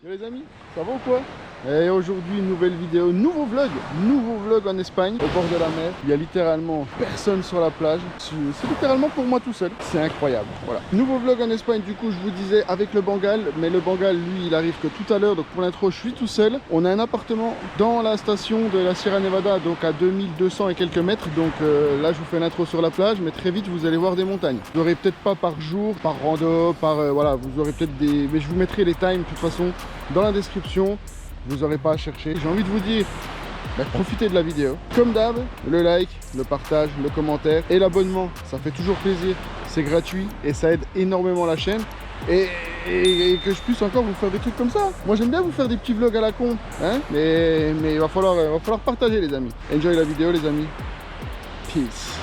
Yo les amis, ça va ou quoi? Et aujourd'hui une nouvelle vidéo, nouveau vlog en Espagne, au bord de la mer. Il y a littéralement personne sur la plage. C'est littéralement pour moi tout seul. C'est incroyable, voilà. Nouveau vlog en Espagne, du coup je vous disais avec le Bangal. Mais le Bangal, lui, il arrive que tout à l'heure. Donc pour l'intro, je suis tout seul. On a un appartement dans la station de la Sierra Nevada, donc à 2200 et quelques mètres. Donc là je vous fais l'intro sur la plage, mais très vite vous allez voir des montagnes. Vous aurez peut-être pas par jour, par rando, par voilà, vous aurez peut-être des... Mais je vous mettrai les times de toute façon dans la description. Vous n'aurez pas à chercher. J'ai envie de vous dire, profitez de la vidéo. Comme d'hab, le like, le partage, le commentaire et l'abonnement. Ça fait toujours plaisir. C'est gratuit et ça aide énormément la chaîne. Et que je puisse encore vous faire des trucs comme ça. Moi j'aime bien vous faire des petits vlogs à la con. Hein, mais il va falloir partager les amis. Enjoy la vidéo les amis. Peace.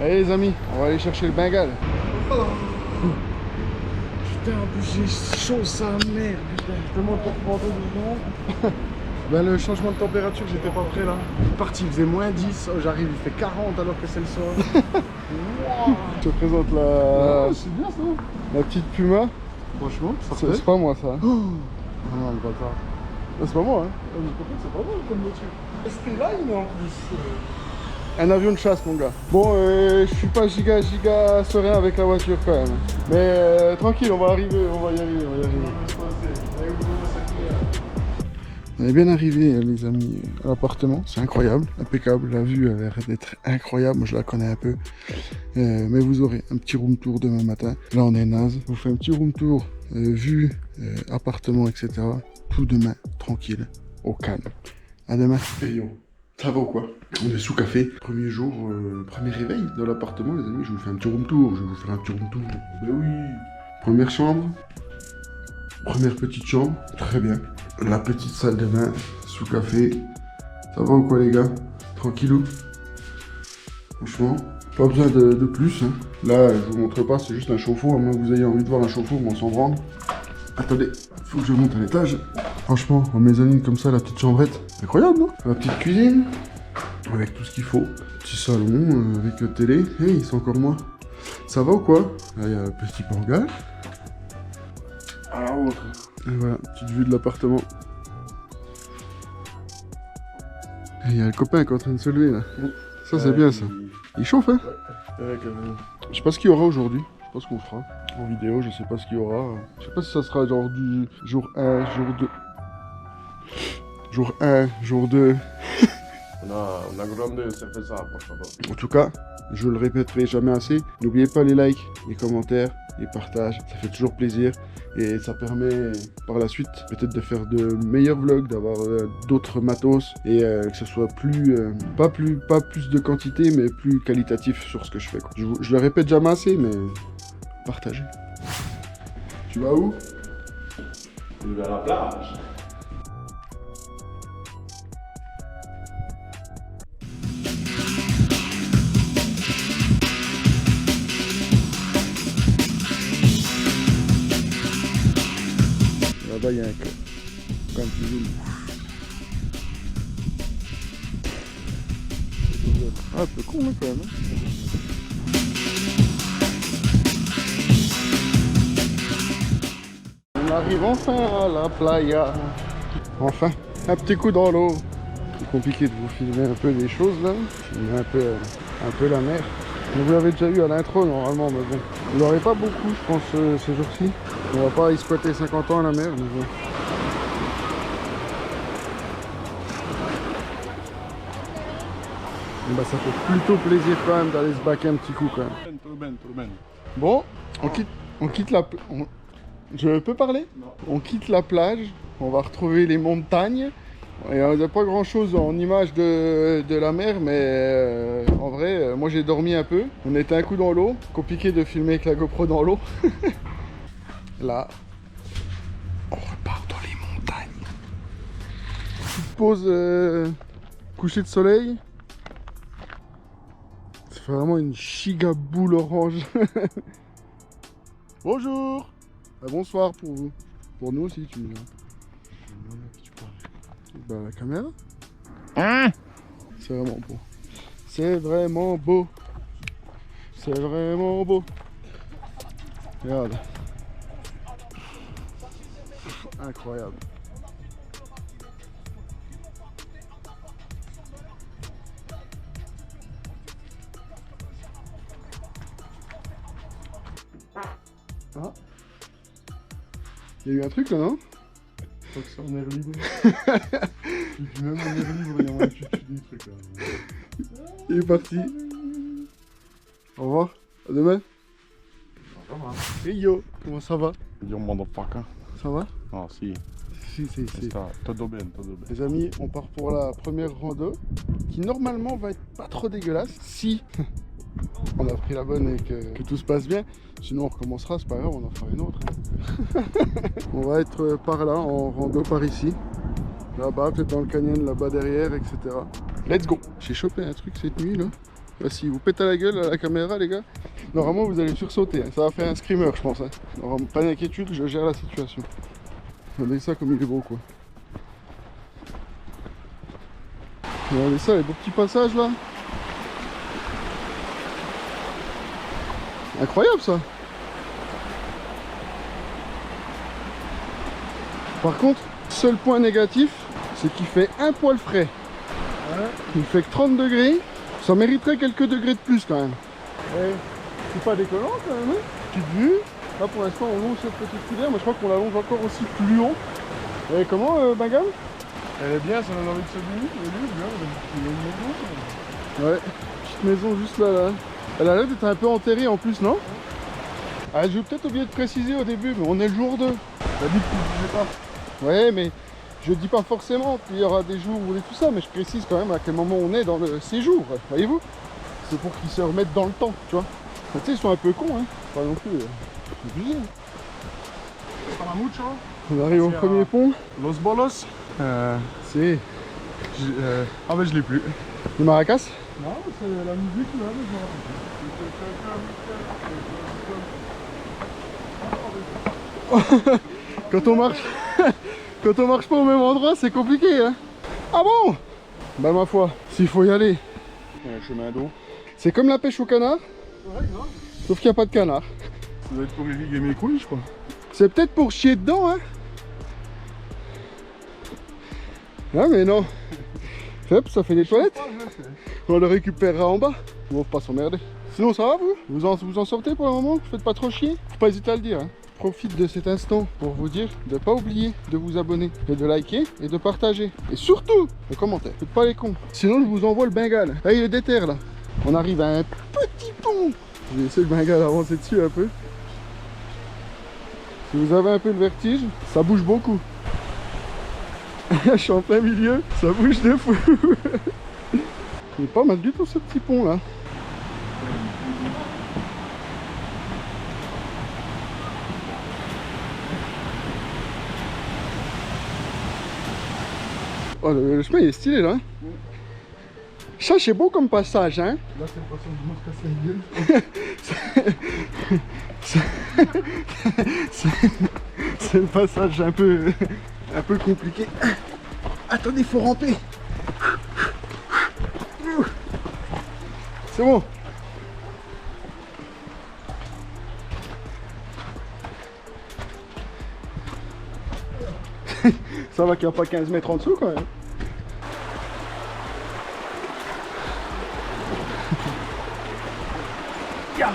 Allez les amis, on va aller chercher le Bengale. Oh. Putain, en plus j'ai chaud sa mère, putain. Comment pour prendre dedans. Ben le changement de température, j'étais pas prêt là. Parti, il faisait moins 10, oh, j'arrive, il fait 40 alors que c'est le soir. Wow. Je te présente la... c'est bien ça. La petite Puma. Franchement, c'est pas moi ça. Oh. Non, le bâtard. C'est pas moi hein. C'est pas bon comme voiture. C'était là, il est en plus. Un avion de chasse mon gars. Bon je suis pas giga serein avec la voiture quand même. Mais tranquille, on va y arriver. On est bien arrivé les amis à l'appartement, c'est incroyable, impeccable, la vue a l'air d'être incroyable, moi je la connais un peu. Mais vous aurez un petit room tour demain matin. Là on est naze, je vous fais un petit room tour, vue, appartement, etc. Tout demain, tranquille, au calme. À demain. Et yo. Ça va ou quoi? On est sous café. Premier jour, premier réveil de l'appartement, les amis. Je vous fais un petit room tour. Ben oui. Première chambre. Première petite chambre. Très bien. La petite salle de bain sous café. Ça va ou quoi, les gars? Tranquillou. Franchement, pas besoin de plus. Hein. Là, je vous montre pas, c'est juste un chauffe-eau. À moins que vous ayez envie de voir un chauffe-eau, mais on s'en branle. Attendez, faut que je monte à l'étage. Franchement, en mezzanine comme ça, la petite chambrette, incroyable, non? La petite cuisine, avec tout ce qu'il faut. Petit salon, avec télé. Hey, c'est encore moi. Ça va ou quoi? Là, il y a le petit Bangal. À la autre. Et voilà, petite vue de l'appartement. Et il y a le copain qui est en train de se lever, là. Ça, c'est bien, ça. Il chauffe, hein? Je sais pas ce qu'il y aura aujourd'hui. Je sais pas ce qu'on fera en vidéo, je sais pas ce qu'il y aura. Je sais pas si ça sera genre du jour 1, jour 2. Jour 1, jour 2. On a grande cerveza, por favor. En tout cas, je le répéterai jamais assez. N'oubliez pas les likes, les commentaires, les partages. Ça fait toujours plaisir. Et ça permet par la suite peut-être de faire de meilleurs vlogs, d'avoir d'autres matos. Et que ce soit pas plus de quantité, mais plus qualitatif sur ce que je fais. Quoi. Je le répète jamais assez, mais partagez. Tu vas où? Je vais à la plage. Là-bas, il y a un cœur. Quand tu zoomes. Ah, un peu con, hein, quand même. On arrive enfin à la playa. Enfin, un petit coup dans l'eau. C'est compliqué de vous filmer un peu des choses là. Filmer un peu la mer. Vous l'avez déjà eu à l'intro normalement, mais bon. Vous l'aurez pas beaucoup, je pense, ces jours-ci. On va pas y squatter 50 ans à la mer, mais bon. Et bah, ça fait plutôt plaisir quand même d'aller se baquer un petit coup quand même. Bon, on quitte la plage. Je peux parler? Non. On quitte la plage, on va retrouver les montagnes. Il n'y a pas grand chose en image de la mer, mais en vrai, moi j'ai dormi un peu. On était un coup dans l'eau, compliqué de filmer avec la GoPro dans l'eau. Là, on repart dans les montagnes. Petite pause coucher de soleil. Ça fait vraiment une giga boule orange. Bonjour. Bonsoir pour vous. Pour nous aussi, tu me dis. bah, la caméra. C'est vraiment beau. C'est vraiment beau. C'est vraiment beau. Regarde. Incroyable. Ah. Il y a eu un truc là, non? Je crois que c'est en air libre. Puis même en air libre, il y a moyen que tu tues des trucs là. Il est parti. Au revoir. À demain. Ça va. Hey yo, comment ça va? Yo, motherfucker. Ça va? Ah, si. Si. Todo bien. Les amis, on part pour la première rando qui normalement va être pas trop dégueulasse si on a pris la bonne et que tout se passe bien. Sinon on recommencera, c'est pas grave, on en fera une autre. Hein. On va être par là, en rando par ici. Là-bas, peut-être dans le canyon, là-bas derrière, etc. Let's go! J'ai chopé un truc cette nuit là. Bah, si vous pète à la gueule à la caméra les gars, normalement vous allez sursauter. Hein. Ça va faire un screamer je pense. Hein. Alors, pas d'inquiétude, je gère la situation. Regardez ça comme il est beau quoi. Regardez ça, les beaux petits passages là. Incroyable ça. Par contre, seul point négatif, c'est qu'il fait un poil frais. Ouais. Il fait que 30 degrés. Ça mériterait quelques degrés de plus quand même. Ouais. C'est pas décollant quand même. Hein. Petite vue. Là pour l'instant on longe cette petite filière, mais je crois qu'on la longe encore aussi plus haut. Et comment Bengale? Elle est bien, ça donne envie de se baigner. Elle est bien, il y a une maison. Ouais, petite maison juste là. Elle a l'air d'être un peu enterrée en plus, non? Ah, j'ai peut-être oublié de préciser au début, mais on est le jour 2. T'as dit que tu ne disais pas. Ouais, mais je dis pas forcément qu'il y aura des jours où et tout ça, mais je précise quand même à quel moment on est dans le séjour, voyez-vous? C'est pour qu'ils se remettent dans le temps, tu vois. Tu sais, ils sont un peu cons, hein. Pas non plus abusé. C'est pas la mouche, hein? On arrive au premier pont. Los Bolos. C'est Ah, ben je l'ai plus. le Maracas. Non, c'est la musique là, mais je me Quand on marche, quand on marche pas au même endroit, c'est compliqué, hein. Ah bon? Bah ma foi, s'il faut y aller. un chemin d'eau. C'est comme la pêche au canard, Ouais, non. sauf qu'il n'y a pas de canard. Ça doit être pour irriguer mes couilles, je crois. C'est peut-être pour chier dedans, hein. Ah mais non. Hop, ça fait des toilettes. On le récupérera en bas. On va pas s'emmerder. Sinon ça va vous vous en sortez pour le moment? Vous faites pas trop chier? Faut pas hésiter à le dire, hein. Je profite de cet instant pour vous dire de ne pas oublier de vous abonner et de liker et de partager. Et surtout, le commentaire. Faites pas les cons. Sinon je vous envoie le Bengale. Ah, il est déter là. On arrive à un petit pont. Je vais laisser le Bengale avancer dessus un peu. Si vous avez un peu le vertige, ça bouge beaucoup. Je suis en plein milieu, ça bouge de fou. Il est pas mal du tout ce petit pont là. Oh, le chemin il est stylé là. Ça c'est beau comme passage hein. Là c'est le passage de se casser la gueule. C'est le passage un peu compliqué. Attendez, faut ramper. C'est bon. Ça va qu'il n'y a pas 15 mètres en dessous quand même. Ya.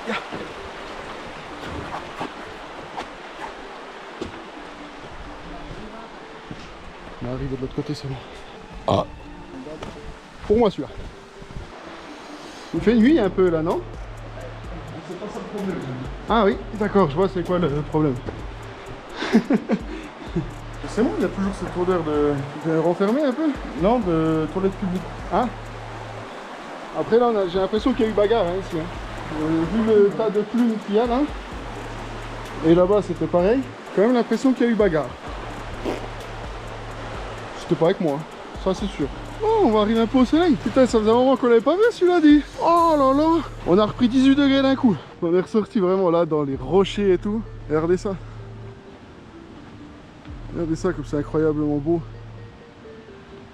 Ya. On arrive de l'autre côté, c'est bon. Ah. Pour moi celui-là. Il fait nuit un peu là, non? C'est pas ça le problème. Ah oui, d'accord, je vois c'est quoi le problème. C'est bon, il y a toujours cette odeur De renfermer un peu? Non, de toilette publique. Ah. Après là, j'ai l'impression qu'il y a eu bagarre hein, ici. Hein. Vu le tas de plumes qu'il y a là. Et là-bas c'était pareil. Quand même l'impression qu'il y a eu bagarre. C'était pas avec moi, ça c'est sûr. Oh, on va arriver un peu au soleil. Putain, ça faisait un moment qu'on l'avait pas vu celui-là dit. Oh là là. On a repris 18 degrés d'un coup. On est ressorti vraiment là dans les rochers et tout. Regardez ça. Regardez ça comme c'est incroyablement beau.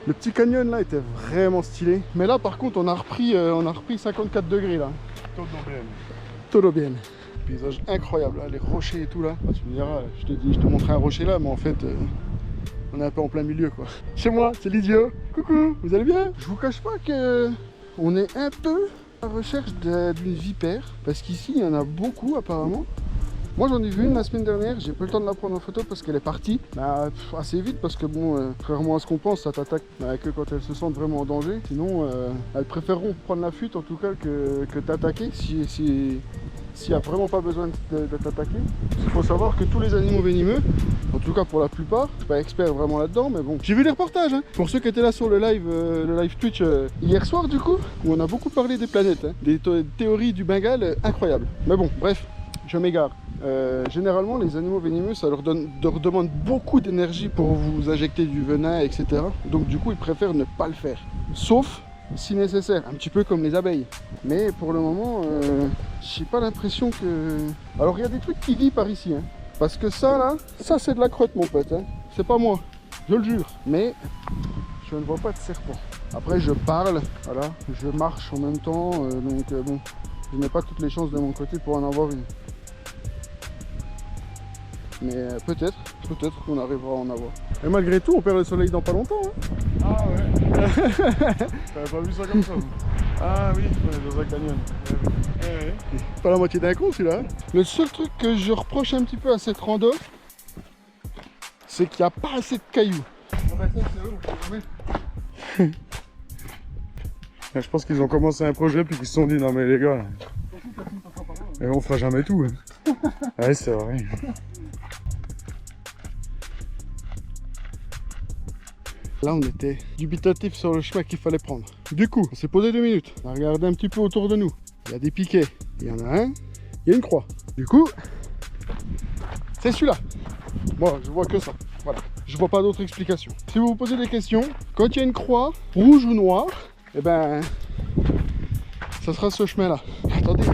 Le petit canyon là était vraiment stylé. Mais là par contre on a repris 54 degrés là. Todo bien. Paysage incroyable là, les rochers et tout là. Ah, tu me diras, je te montrais un rocher là, mais en fait on est un peu en plein milieu quoi. Chez moi, c'est l'idiot. Coucou, vous allez bien? Je vous cache pas que on est un peu à la recherche d'une vipère. Parce qu'ici il y en a beaucoup apparemment. Moi j'en ai vu une la semaine dernière, j'ai pas eu le temps de la prendre en photo parce qu'elle est partie assez vite parce que bon, contrairement à ce qu'on pense, ça t'attaque que quand elles se sentent vraiment en danger. Sinon, elles préféreront prendre la fuite en tout cas que t'attaquer s'il n'y a vraiment pas besoin de t'attaquer. Il faut savoir que tous les animaux venimeux, en tout cas pour la plupart, je suis pas expert vraiment là-dedans, mais bon, j'ai vu les reportages. Hein. Pour ceux qui étaient là sur le live Twitch hier soir du coup, où on a beaucoup parlé des planètes, hein. Des théories du Bengale incroyables. Mais bon, bref, je m'égare. Généralement les animaux venimeux ça leur demande beaucoup d'énergie pour vous injecter du venin etc, donc du coup ils préfèrent ne pas le faire sauf si nécessaire, un petit peu comme les abeilles, mais pour le moment j'ai pas l'impression que... Alors il y a des trucs qui vivent par ici hein. Parce que ça là, ça c'est de la crotte mon pote hein. C'est pas moi, je le jure, mais je ne vois pas de serpent. Après je parle, voilà, je marche en même temps, donc bon, je n'ai pas toutes les chances de mon côté pour en avoir une. Mais peut-être qu'on arrivera à en avoir. Et malgré tout, on perd le soleil dans pas longtemps. Hein. Ah ouais. T'avais pas vu ça comme ça? Ah oui, on est dans un canyon. Ouais. Pas la moitié d'un con celui-là. Le seul truc que je reproche un petit peu à cette rando, c'est qu'il n'y a pas assez de cailloux. Je pense qu'ils ont commencé un projet puis qu'ils se sont dit non mais les gars, et on fera jamais tout. Hein. Ouais c'est vrai. Là on était dubitatif sur le chemin qu'il fallait prendre. Du coup, on s'est posé 2 minutes. On a regardé un petit peu autour de nous. Il y a des piquets. Il y en a un. Il y a une croix. Du coup, c'est celui-là. Moi, je vois que ça. Voilà. Je vois pas d'autre explication. Si vous vous posez des questions, quand il y a une croix, rouge ou noire, eh ben, ça sera ce chemin-là. Attendez.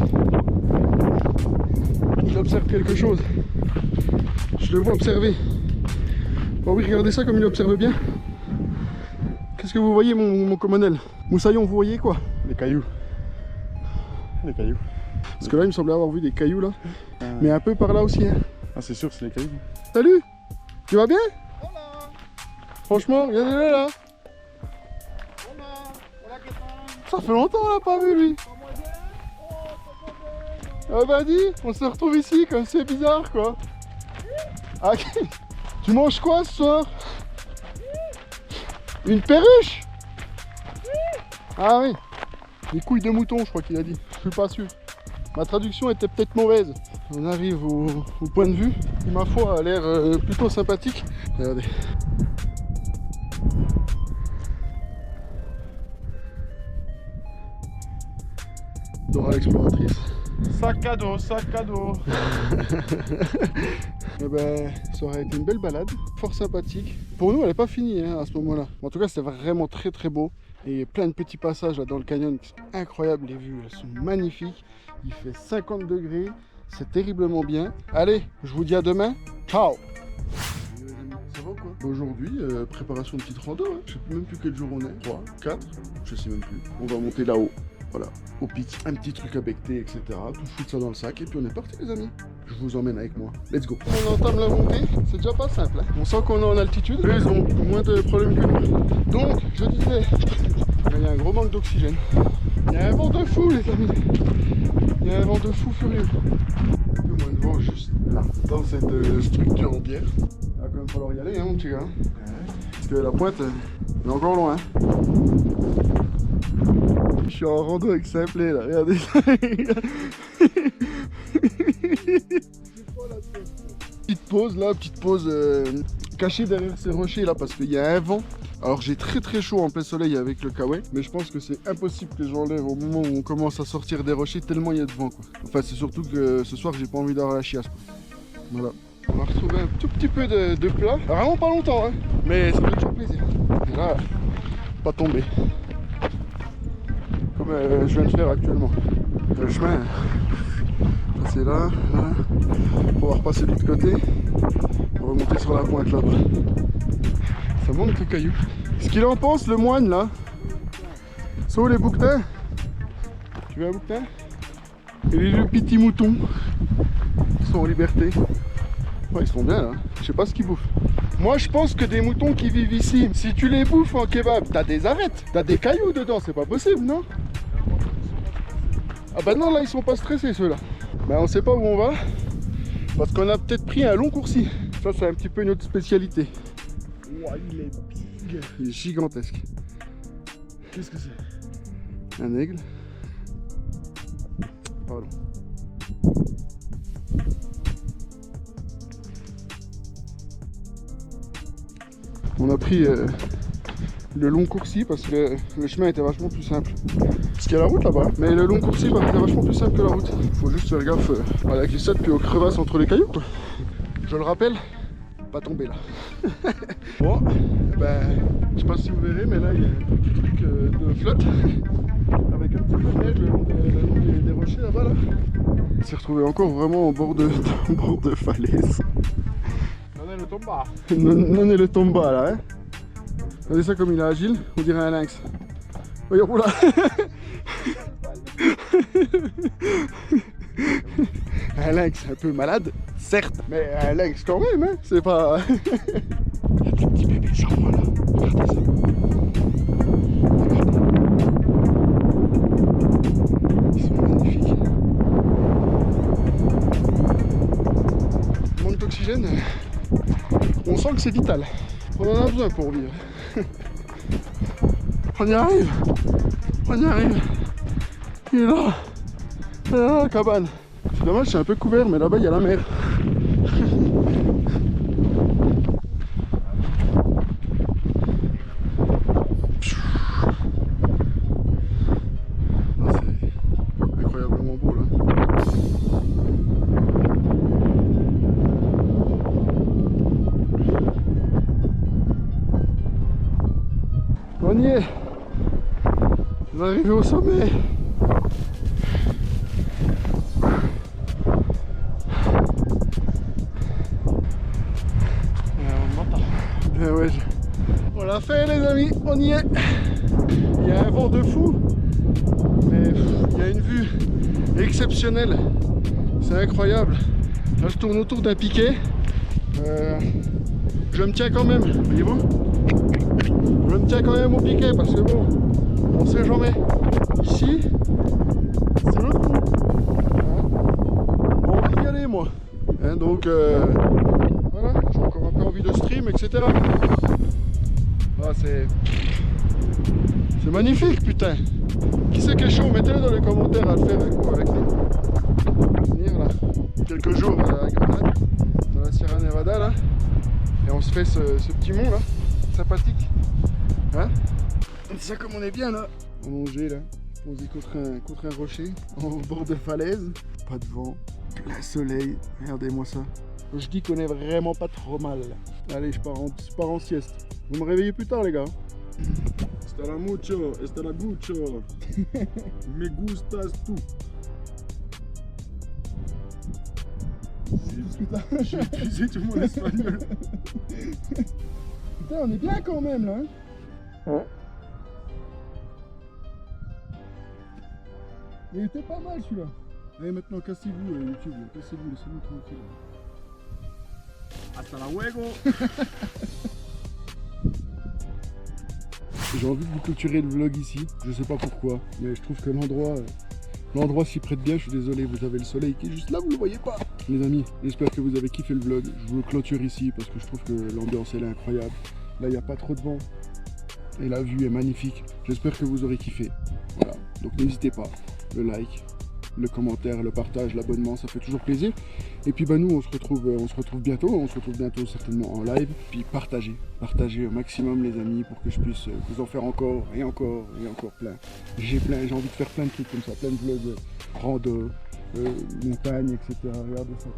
Il observe quelque chose. Je le vois observer. Oh oui, regardez ça comme il observe bien. Qu'est-ce que vous voyez mon colonel? Moussaillon, vous voyez quoi? Les cailloux. Les cailloux. Parce que là il me semblait avoir vu des cailloux là. Mais un peu par là aussi hein. Ah c'est sûr c'est les cailloux. Salut. Tu vas bien? Hola. Franchement, regardez-le là. Ça fait longtemps on l'a pas vu lui. Ah bah dis, on se retrouve ici comme c'est bizarre quoi. Ah, tu manges quoi ce soir? Une perruche? Ah oui. Des couilles de mouton, je crois qu'il a dit. Je suis pas sûr. Ma traduction était peut-être mauvaise. On arrive au point de vue qui, ma foi, a l'air plutôt sympathique. Regardez. Dora l'exploratrice. Sac à dos, sac à dos. Eh ben, ça aurait été une belle balade, fort sympathique. Pour nous, elle n'est pas finie hein, à ce moment-là. En tout cas, c'était vraiment très très beau. Et plein de petits passages là dans le canyon qui sont incroyables. Les vues, elles sont magnifiques. Il fait 50 degrés. C'est terriblement bien. Allez, je vous dis à demain. Ciao. Ça va quoi? Aujourd'hui, préparation de petite rando. Hein. Je sais même plus quel jour on est. 3, 4, je sais même plus. On va monter là-haut. Voilà, au pic, un petit truc à becter, etc. Tout foutre ça dans le sac et puis on est parti les amis. Je vous emmène avec moi. Let's go. On entame la montée, c'est déjà pas simple. Hein. On sent qu'on est en altitude, eux ils ont moins de problèmes que nous. Donc, je disais, il y a un gros manque d'oxygène. Il y a un vent de fou les amis. Il y a un vent de fou furieux. Un peu moins de vent juste là, dans cette structure en pierre. Il va quand même falloir y aller hein mon petit gars. Parce que la pointe, elle est encore loin. Je suis en rando avec Simplé là, regardez ça. Petite pause là, petite pause cachée derrière ces rochers là parce qu'il y a un vent. Alors j'ai très très chaud en plein soleil avec le kawaii, mais je pense que c'est impossible que j'enlève au moment où on commence à sortir des rochers tellement il y a de vent quoi. Enfin c'est surtout que ce soir j'ai pas envie d'avoir la chiasse quoi. Voilà. On va retrouver un tout petit peu de plat. Vraiment pas longtemps hein, mais ça fait toujours plaisir. Et là, pas tomber. Comme je viens de faire actuellement. Le chemin, passer là, là, on va repasser de l'autre côté, on va remonter sur la pointe là-bas. Ça manque de cailloux. Ce qu'il en pense, le moine là? Sont où les bouquetins? Tu veux un bouquetin? Et les petits moutons qui sont en liberté. Ouais, ils sont bien là. Je sais pas ce qu'ils bouffent. Moi je pense que des moutons qui vivent ici, si tu les bouffes en kebab, t'as des arêtes, t'as des cailloux dedans, c'est pas possible, non? Ah bah non, là ils sont pas stressés ceux-là. Bah on sait pas où on va, parce qu'on a peut-être pris un long coursis. Ça c'est un petit peu notre spécialité. Ouah, il est big. Il est gigantesque. Qu'est-ce que c'est? Un aigle. Pardon. On a pris le long coursis parce que le chemin était vachement plus simple. Parce qu'il y a la route là-bas, mais le long coursis était vachement plus simple que la route. Faut juste faire gaffe à la glissade puis aux crevasses entre les cailloux quoi. Je le rappelle, pas tomber là. Bon, ben, je sais pas si vous verrez, mais là il y a un petit truc de flotte avec un petit peu de neige le long des rochers là-bas là. On s'est retrouvé encore vraiment au bord de falaise. Non, le tomba. Non est le tomba là, hein. Regardez ça comme il est agile, on dirait un lynx. Oui, oula. Un lynx un peu malade, certes, mais un lynx quand même, hein. C'est pas... Il y a des petits bébés sur moi là, regardez ça. Ils sont magnifiques. Manque d'oxygène, on sent que c'est vital. On en a besoin pour vivre. On y arrive. On y arrive. Il est là. Il est là la cabane. C'est dommage, c'est un peu couvert, mais là-bas il y a la mer. Ah, c'est incroyablement beau là. On y est. On est arrivé au sommet. Ben ouais, on l'a fait les amis, on y est. Il y a un vent de fou, mais il y a une vue exceptionnelle. C'est incroyable. Là je tourne autour d'un piquet. Je me tiens quand même, voyez-vous? Je me tiens quand même au piquet parce que bon, on sait jamais. Ici, c'est l'autre coup. On va y aller moi. Hein, donc voilà, j'ai encore un peu envie de stream, etc. Ah, c'est magnifique, putain. Qui c'est qui est chaud? Mettez-le dans les commentaires à le faire avec nous. Venir là, quelques jours à Grenade, dans la Sierra Nevada là, et on se fait ce petit mont là, sympathique. Hein? C'est ça comme on est bien là. Allongé là, posé contre un rocher, au bord de falaise, pas de vent, plein soleil, regardez-moi ça. Je dis qu'on est vraiment pas trop mal. Allez, je pars en sieste. Vous me réveillez plus tard les gars. Hasta la mucho, hasta la gucho. Me gustas tú. C'est tout ce que t'as. J'ai épuisé tout mon espagnol. Putain, on est bien quand même là. Hein, ouais. Il était pas mal celui-là. Allez maintenant cassez-vous YouTube, cassez-vous, laissez-nous tranquille. Hasta la luego. J'ai envie de vous clôturer le vlog ici, je sais pas pourquoi, mais je trouve que l'endroit s'y prête bien. Je suis désolé, vous avez le soleil qui est juste là, vous le voyez pas. Les amis, j'espère que vous avez kiffé le vlog. Je vous le clôture ici parce que je trouve que l'ambiance elle est incroyable. Là il n'y a pas trop de vent et la vue est magnifique. J'espère que vous aurez kiffé. Voilà, donc n'hésitez pas, le like, le commentaire, le partage, l'abonnement, ça fait toujours plaisir. Et puis bah nous on se retrouve bientôt certainement en live. Puis partagez au maximum les amis pour que je puisse vous en faire encore et encore et encore plein. J'ai envie de faire plein de trucs comme ça, plein de vlogs rando, montagne, etc. Regardez ça.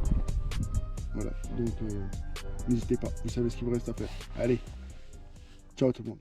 Voilà, donc n'hésitez pas, vous savez ce qu'il vous reste à faire. Allez, ciao tout le monde.